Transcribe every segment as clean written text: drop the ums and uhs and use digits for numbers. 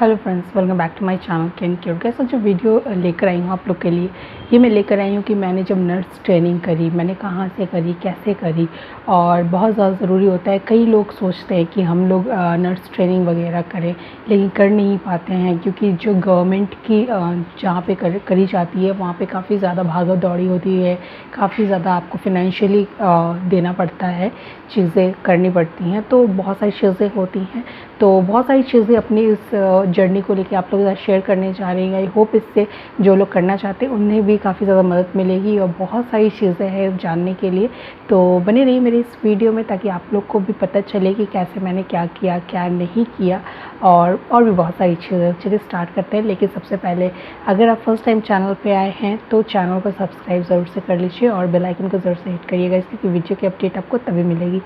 Hello friends, welcome back to my channel can cure. कैसा जो video लेकर आई हूँ आप लोग के लिए, ये मैं लेकर आई हूँ कि मैंने जब नर्स ट्रेनिंग करी, मैंने कहाँ से करी, कैसे करी। और बहुत ज़्यादा ज़रूरी होता है। कई लोग सोचते हैं कि हम लोग नर्स ट्रेनिंग वगैरह करें, लेकिन कर नहीं पाते हैं क्योंकि जो गवर्नमेंट की जहाँ पे करी जाती है वहाँ पे काफ़ी ज़्यादा भागा दौड़ी होती है, काफ़ी ज़्यादा आपको फिनेंशियली देना पड़ता है, चीज़ें करनी पड़ती हैं, तो बहुत सारी चीज़ें होती हैं। तो बहुत सारी चीज़ें अपनी इस जर्नी को लेके आप लोगों के साथ शेयर करने जा रही हैं। आई होप इससे जो लोग करना चाहते हैं उन्हें भी काफ़ी ज़्यादा मदद मिलेगी और बहुत सारी चीज़ें हैं जानने के लिए। तो बने रहिए मेरी इस वीडियो में ताकि आप लोग को भी पता चले कि कैसे मैंने क्या किया, क्या नहीं किया, और भी बहुत सारी चीज़ें। चलिए स्टार्ट करते हैं। लेकिन सबसे पहले अगर आप फर्स्ट टाइम चैनल पे आए हैं तो चैनल को सब्सक्राइब ज़रूर से कर लीजिए और बेल आइकन को ज़रूर से हिट करिएगा, क्योंकि वीडियो की अपडेट आपको तभी मिलेगी।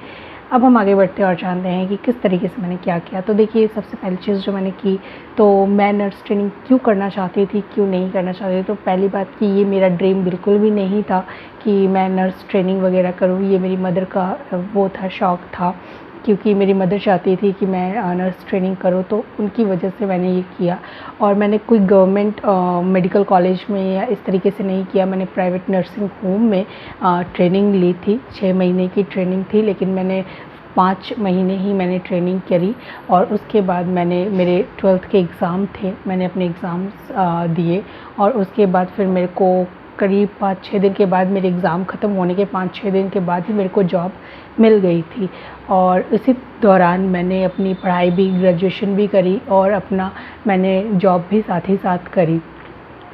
अब हम आगे बढ़ते हैं और जानते हैं कि किस तरीके से मैंने क्या किया। तो देखिए, सबसे पहली चीज़ जो मैंने की, तो मैं नर्स ट्रेनिंग क्यों करना चाहती थी, क्यों नहीं करना चाहती थी। तो पहली बात कि ये मेरा ड्रीम बिल्कुल भी नहीं था कि मैं नर्स ट्रेनिंग वगैरह करूँ। ये मेरी मदर का वो था, शौक़ था, क्योंकि मेरी मदर चाहती थी कि मैं नर्स ट्रेनिंग करूँ, तो उनकी वजह से मैंने ये किया। और मैंने कोई गवर्नमेंट मेडिकल कॉलेज में या इस तरीके से नहीं किया। मैंने प्राइवेट नर्सिंग होम में ट्रेनिंग ली थी। 6 महीने की ट्रेनिंग थी, लेकिन मैंने 5 महीने ही मैंने ट्रेनिंग करी। और उसके बाद मेरे 12th के एग्ज़ाम थे, मैंने अपने एग्ज़ाम्स दिए। और उसके बाद फिर मेरे को करीब 5-6 दिन के बाद, मेरे एग्ज़ाम ख़त्म होने के 5-6 दिन के बाद ही मेरे को जॉब मिल गई थी। और इसी दौरान मैंने अपनी पढ़ाई भी, ग्रेजुएशन भी करी और अपना मैंने जॉब भी साथ ही साथ करी।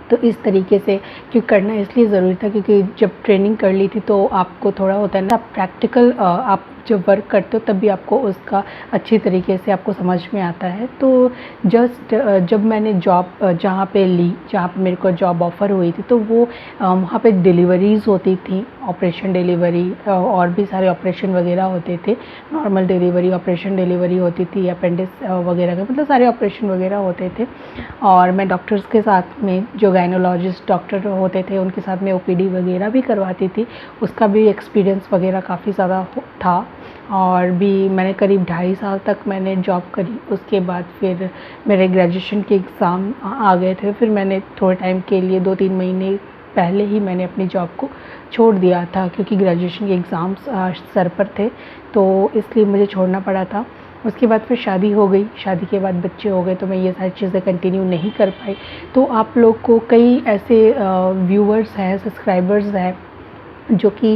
तो इस तरीके से क्यों करना इसलिए ज़रूरी था क्योंकि जब ट्रेनिंग कर ली थी तो आपको थोड़ा होता है ना, प्रैक्टिकल आप जब वर्क करते हो तब भी आपको उसका अच्छी तरीके से आपको समझ में आता है। तो जब मैंने जॉब जहाँ पे ली, जहाँ पे मेरे को जॉब ऑफ़र हुई थी, तो वो वहाँ पे डिलीवरीज़ होती थी, ऑपरेशन डिलीवरी, और भी सारे ऑपरेशन वगैरह होते थे। नॉर्मल डिलीवरी, ऑपरेशन डिलीवरी होती थी, अपेंडिक्स वगैरह का, मतलब सारे ऑपरेशन वगैरह होते थे। और मैं डॉक्टर्स के साथ में, जो गायनोलॉजिस्ट डॉक्टर होते थे उनके साथ में ओपीडी वगैरह भी करवाती थी। उसका भी एक्सपीरियंस वगैरह काफ़ी ज़्यादा था। और भी मैंने करीब 2.5 साल तक मैंने जॉब करी। उसके बाद फिर मेरे ग्रेजुएशन के एग्ज़ाम आ गए थे। फिर मैंने थोड़े टाइम के लिए 2-3 महीने पहले ही मैंने अपनी जॉब को छोड़ दिया था, क्योंकि ग्रेजुएशन के एग्ज़ाम्स सर पर थे, तो इसलिए मुझे छोड़ना पड़ा था। उसके बाद फिर शादी हो गई, शादी के बाद बच्चे हो गए, तो मैं ये सारी चीज़ें कंटिन्यू नहीं कर पाई। तो आप लोग को कई ऐसे व्यूअर्स हैं, सब्सक्राइबर्स हैं, जो कि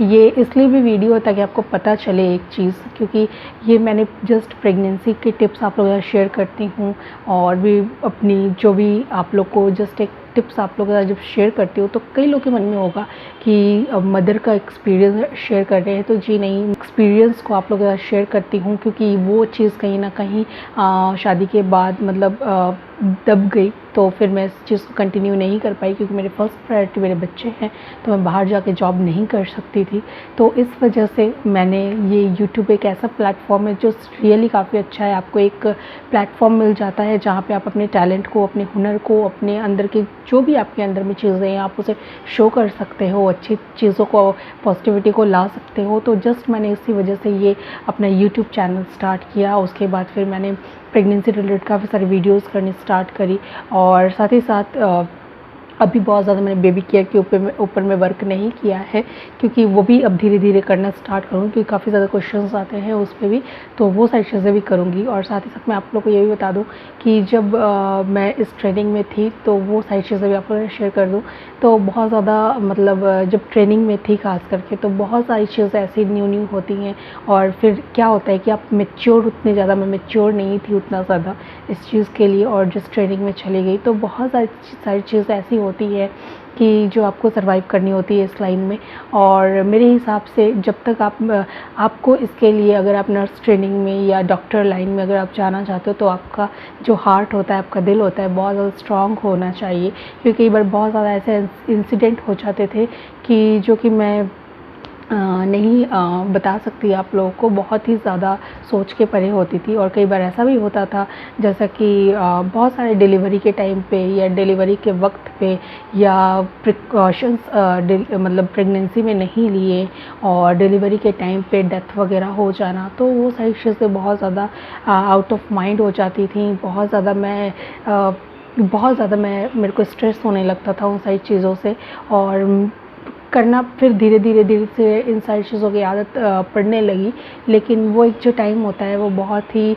ये इसलिए भी वीडियो है ताकि आपको पता चले एक चीज़, क्योंकि ये मैंने जस्ट प्रेगनेंसी के टिप्स आप लोगों के साथ शेयर करती हूँ। और भी अपनी जो भी आप लोग को जस्ट एक टिप्स आप लोगों के साथ जब शेयर करती हूँ तो कई लोग के मन में होगा कि मदर का एक्सपीरियंस शेयर कर रहे हैं। तो जी नहीं, एक्सपीरियंस को आप लोगों के साथ शेयर करती हूँ क्योंकि वो चीज़ कहीं ना कहीं शादी के बाद मतलब दब गई। तो फिर मैं इस चीज़ को कंटिन्यू नहीं कर पाई, क्योंकि मेरे फर्स्ट प्रायोरिटी मेरे बच्चे हैं, तो मैं बाहर जाके जॉब नहीं कर सकती थी। तो इस वजह से मैंने ये यूट्यूब एक ऐसा प्लेटफॉर्म है जो रियली काफ़ी अच्छा है। आपको एक प्लेटफॉर्म मिल जाता है जहाँ पे आप अपने टैलेंट को, अपने हुनर को, अपने अंदर के जो भी आपके अंदर में चीज़ें हैं आप उसे शो कर सकते हो, अच्छी चीज़ों को, पॉजिटिविटी को ला सकते हो। तो जस्ट मैंने इसी वजह से ये अपना यूट्यूब चैनल स्टार्ट किया। उसके बाद फिर मैंने प्रेगनेंसी रिलेटेड काफ़ी सारी वीडियोस करनी स्टार्ट करी। और साथ ही साथ अभी बहुत ज़्यादा मैंने बेबी केयर के ऊपर में वर्क नहीं किया है, क्योंकि वो भी अब धीरे धीरे करना स्टार्ट करूँगी, क्योंकि काफ़ी ज़्यादा क्वेश्चंस आते हैं उस पर भी, तो वो सारी चीज़ें भी करूँगी। और साथ ही साथ मैं आप लोग को ये भी बता दूँ कि जब मैं इस ट्रेनिंग में थी तो वो सारी चीज़ें भी आप लोगों से शेयर कर दूँ। तो बहुत ज़्यादा मतलब जब ट्रेनिंग में थी खास करके, तो बहुत सारी चीज़ें ऐसी न्यू होती हैं। और फिर क्या होता है कि आप मैच्योर, उतने ज़्यादा मैं मैच्योर नहीं थी उतना ज़्यादा इस चीज़ के लिए, और जिस ट्रेनिंग में चली गई तो बहुत सारी चीज़ें ऐसी होती है कि जो आपको सर्वाइव करनी होती है इस लाइन में। और मेरे हिसाब से जब तक आपको इसके लिए, अगर आप नर्स ट्रेनिंग में या डॉक्टर लाइन में अगर आप जाना चाहते हो, तो आपका जो हार्ट होता है, आपका दिल होता है, बहुत ज़्यादा स्ट्रॉन्ग होना चाहिए। क्योंकि कई बार बहुत ज़्यादा ऐसे इंसिडेंट हो जाते थे कि जो कि मैं नहीं बता सकती आप लोगों को, बहुत ही ज़्यादा सोच के परे होती थी। और कई बार ऐसा भी होता था जैसा कि बहुत सारे डिलीवरी के टाइम पे या डिलीवरी के वक्त पे या प्रिकॉशंस मतलब प्रेगनेंसी में नहीं लिए और डिलीवरी के टाइम पे डेथ वगैरह हो जाना, तो वो सारी चीज़ें बहुत ज़्यादा आउट ऑफ माइंड हो जाती थी। बहुत ज़्यादा मेरे को स्ट्रेस होने लगता था उन सारी चीज़ों से, और करना फिर धीरे से इन सारी चीज़ों की आदत पड़ने लगी। लेकिन वो एक जो टाइम होता है वो बहुत ही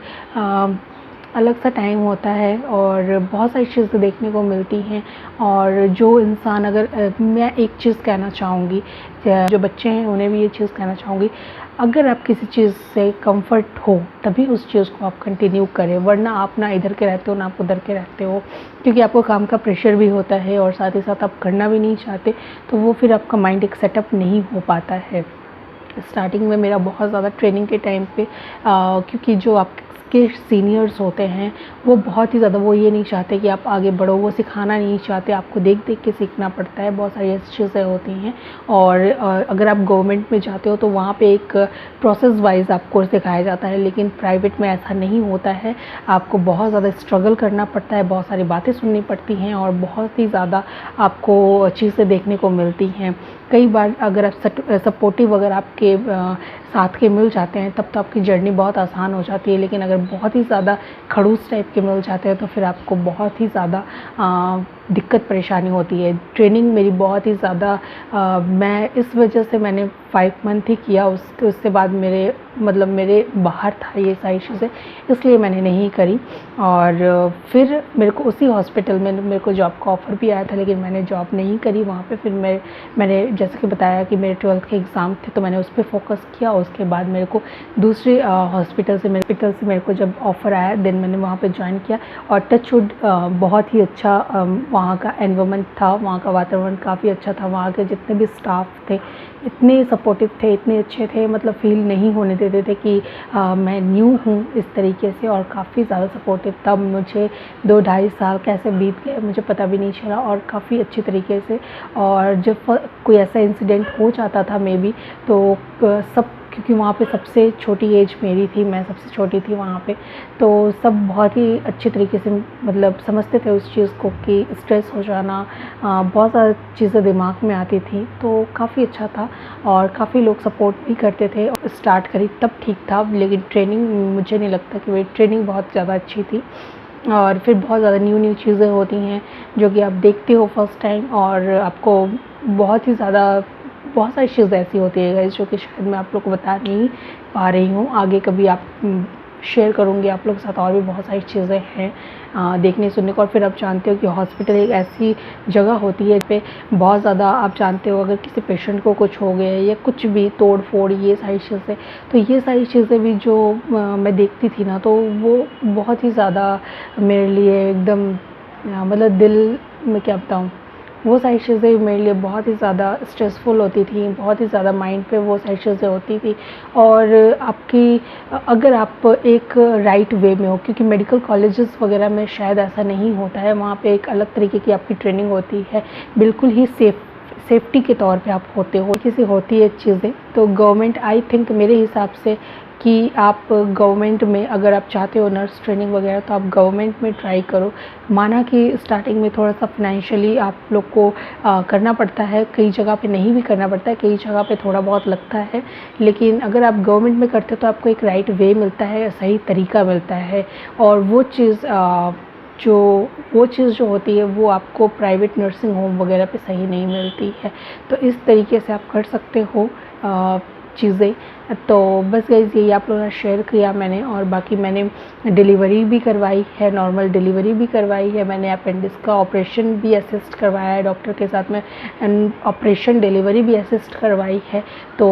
अलग सा टाइम होता है और बहुत सारी चीज़ें देखने को मिलती हैं। और जो इंसान मैं एक चीज़ कहना चाहूँगी, जो बच्चे हैं उन्हें भी ये चीज़ कहना चाहूँगी, अगर आप किसी चीज़ से कंफर्ट हो तभी उस चीज़ को आप कंटिन्यू करें, वरना आप ना इधर के रहते हो ना आप उधर के रहते हो, क्योंकि आपको काम का प्रेशर भी होता है और साथ ही साथ आप करना भी नहीं चाहते, तो वो फिर आपका माइंड एक सेटअप नहीं हो पाता है। स्टार्टिंग में मेरा बहुत ज़्यादा ट्रेनिंग के टाइम पे क्योंकि जो आपके सीनियर्स होते हैं वो बहुत ही ज़्यादा, वो ये नहीं चाहते कि आप आगे बढ़ो, वो सिखाना नहीं चाहते, आपको देख देख के सीखना पड़ता है, बहुत सारी ऐसी चीज़ें होती हैं। और अगर आप गवर्नमेंट में जाते हो तो वहाँ पे एक प्रोसेस वाइज आपको सिखाया जाता है, लेकिन प्राइवेट में ऐसा नहीं होता है। आपको बहुत ज़्यादा स्ट्रगल करना पड़ता है, बहुत सारी बातें सुननी पड़ती हैं और बहुत ही ज़्यादा आपको चीज़ें देखने को मिलती हैं। कई बार अगर आप सपोर्टिव अगर आपके साथ के मिल जाते हैं तब तो आपकी जर्नी बहुत आसान हो जाती है, लेकिन अगर बहुत ही ज़्यादा खड़ूस टाइप के मिल जाते हैं तो फिर आपको बहुत ही ज़्यादा दिक्कत परेशानी होती है। ट्रेनिंग मेरी बहुत ही ज़्यादा मैं इस वजह से मैंने 5 मंथ ही किया, उसके बाद मेरे बाहर था ये सारी चीज़ें, इसलिए मैंने नहीं करी। और फिर मेरे को उसी हॉस्पिटल में मेरे को जॉब का ऑफ़र भी आया था, लेकिन मैंने जॉब नहीं करी वहाँ पे। फिर मैंने जैसे कि बताया कि मेरे 12th के एग्ज़ाम थे तो मैंने उस पर फोकस किया। उसके बाद मेरे को दूसरे हॉस्पिटल से मेरे को जब ऑफ़र आया देन मैंने वहाँ पे ज्वाइन किया। और टचवुड बहुत ही अच्छा वहाँ का एनवायरनमेंट था, वहाँ का वातावरण काफ़ी अच्छा था। वहाँ के जितने भी स्टाफ थे इतने सपोर्टिव थे, इतने अच्छे थे, मतलब फ़ील नहीं होने देते थे कि मैं न्यू हूँ इस तरीके से, और काफ़ी ज़्यादा सपोर्टिव था। मुझे 2-2.5 साल कैसे बीत गए मुझे पता भी नहीं चला, और काफ़ी अच्छी तरीके से। और जब कोई ऐसा इंसिडेंट हो जाता था मे बी, तो सब, क्योंकि वहाँ पे सबसे छोटी एज मेरी थी, मैं सबसे छोटी थी वहाँ पे, तो सब बहुत ही अच्छे तरीके से मतलब समझते थे उस चीज़ को कि स्ट्रेस हो जाना, बहुत ज़्यादा चीज़ें दिमाग में आती थी, तो काफ़ी अच्छा था। और काफ़ी लोग सपोर्ट भी करते थे। स्टार्ट करी तब ठीक था, लेकिन ट्रेनिंग मुझे नहीं लगता कि मेरी ट्रेनिंग बहुत ज़्यादा अच्छी थी। और फिर बहुत ज़्यादा न्यू चीज़ें होती हैं जो कि आप देखते हो फर्स्ट टाइम, और आपको बहुत सारी चीज़ें ऐसी होती है गाइस जो कि शायद मैं आप लोग को बता नहीं पा रही हूँ। आगे कभी आप शेयर करूँगी आप लोग के साथ, और भी बहुत सारी चीज़ें हैं देखने सुनने को। और फिर आप जानते हो कि हॉस्पिटल एक ऐसी जगह होती है पे बहुत ज़्यादा, आप जानते हो अगर किसी पेशेंट को कुछ हो गया या कुछ भी तोड़ फोड़ ये सारी चीज़ें, तो ये सारी चीज़ें भी जो मैं देखती थी ना, तो वो बहुत ही ज़्यादा मेरे लिए एकदम मतलब दिल में क्या बताऊँ, वो सारी चीज़ें मेरे लिए बहुत ही ज़्यादा स्ट्रेसफुल होती थी, बहुत ही ज़्यादा माइंड पे वो सारी चीज़ें होती थी। और अगर आप एक राइट वे में हो, क्योंकि मेडिकल कॉलेजेस वगैरह में शायद ऐसा नहीं होता है, वहाँ पे एक अलग तरीके की आपकी ट्रेनिंग होती है, बिल्कुल ही सेफ्टी के तौर पे आप होते हो, किसी होती है चीज़ें। तो गवर्नमेंट, आई थिंक मेरे हिसाब से कि आप गवर्नमेंट में अगर आप चाहते हो नर्स ट्रेनिंग वगैरह, तो आप गवर्नमेंट में ट्राई करो। माना कि स्टार्टिंग में थोड़ा सा फाइनेंशियली आप लोग को करना पड़ता है, कई जगह पे नहीं भी करना पड़ता है, कई जगह पे थोड़ा बहुत लगता है, लेकिन अगर आप गवर्नमेंट में करते हो तो आपको एक राइट वे मिलता है, सही तरीका मिलता है। और वो चीज़ जो होती है वो आपको प्राइवेट नर्सिंग होम वगैरह पे सही नहीं मिलती है। तो इस तरीके से आप कर सकते हो चीज़ें। तो बस गाइस यही आप लोगों ने शेयर किया मैंने। और बाकी मैंने डिलीवरी भी करवाई है, नॉर्मल डिलीवरी भी करवाई है, मैंने अपेंडिक्स का ऑपरेशन भी असिस्ट करवाया है डॉक्टर के साथ में, ऑपरेशन डिलीवरी भी असिस्ट करवाई है। तो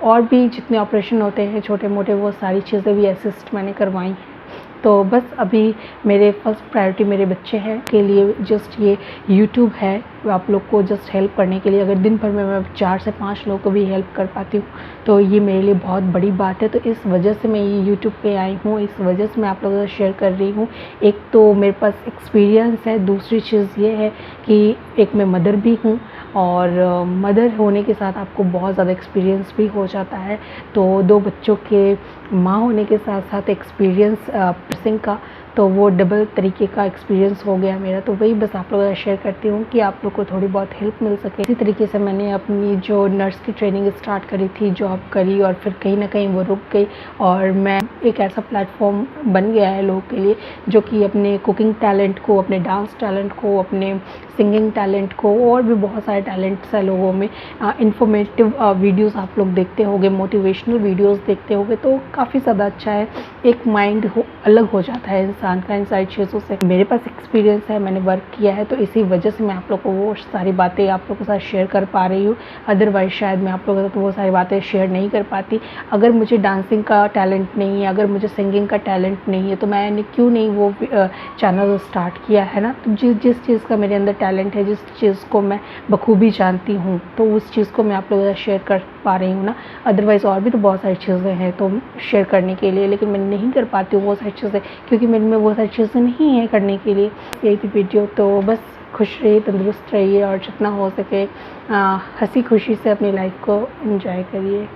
और भी जितने ऑपरेशन होते हैं छोटे मोटे, वो सारी चीज़ें भी असिस्ट मैंने करवाई हैं। तो बस अभी मेरे फर्स्ट प्रायोरिटी मेरे बच्चे हैं के लिए, जस्ट ये यूट्यूब है आप लोग को जस्ट हेल्प करने के लिए। अगर दिन भर में मैं 4 से 5 लोगों को भी हेल्प कर पाती हूँ तो ये मेरे लिए बहुत बड़ी बात है। तो इस वजह से मैं ये यूट्यूब पे आई हूँ, इस वजह से मैं आप लोगों से शेयर कर रही हूँ। एक तो मेरे पास एक्सपीरियंस है, दूसरी चीज़ ये है कि एक मैं मदर भी हूँ, और मदर होने के साथ आपको बहुत ज़्यादा एक्सपीरियंस भी हो जाता है। तो 2 बच्चों के माँ होने के साथ साथ एक्सपीरियंस नर्सिंग का, तो वो डबल तरीके का एक्सपीरियंस हो गया मेरा। तो वही बस आप लोगों से शेयर करती हूँ कि आप लोग को थोड़ी बहुत हेल्प मिल सके। इसी तरीके से मैंने अपनी जो नर्स की ट्रेनिंग स्टार्ट करी थी, जॉब करी, और फिर कहीं ना कहीं वो रुक गई और मैं एक ऐसा प्लेटफॉर्म बन गया है लोगों के लिए जो कि अपने कुकिंग टैलेंट को, अपने डांस टैलेंट को, अपने सिंगिंग टैलेंट को, और भी बहुत सारे टैलेंट्स है लोगों में। इंफॉर्मेटिव वीडियोस आप लोग देखते होंगे, मोटिवेशनल वीडियोस देखते होंगे, तो काफ़ी ज़्यादा अच्छा है। एक माइंड अलग हो जाता है इंसान का इन सारी चीज़ों से। मेरे पास एक्सपीरियंस है, मैंने वर्क किया है, तो इसी वजह से मैं आप लोग को वो सारी बातें आप लोगों के साथ शेयर कर पा रही हूँ। अदरवाइज़ शायद मैं आप लोगों के साथ वो सारी बातें शेयर नहीं कर पाती। अगर मुझे डांसिंग का टैलेंट नहीं है, अगर मुझे सिंगिंग का टैलेंट नहीं है, तो मैंने क्यों नहीं वो चैनल स्टार्ट किया है ना। तो जिस चीज़ का मेरे अंदर टैलेंट है, जिस चीज़ को मैं बखूबी जानती हूँ, तो उस चीज़ को मैं आप लोगों के साथ शेयर कर पा रही हूँ ना। अदरवाइज़ और भी तो बहुत सारी चीज़ें हैं तो शेयर करने के लिए, लेकिन मैं नहीं कर पाती हूँ वो सारी चीज़ें, क्योंकि मेरे में वो सारी चीज़ें नहीं है करने के लिए। यही थी वीडियो। तो बस खुश रहिए, तंदुरुस्त रहिए, और जितना हो सके हंसी खुशी से अपनी लाइफ को एंजॉय करिए।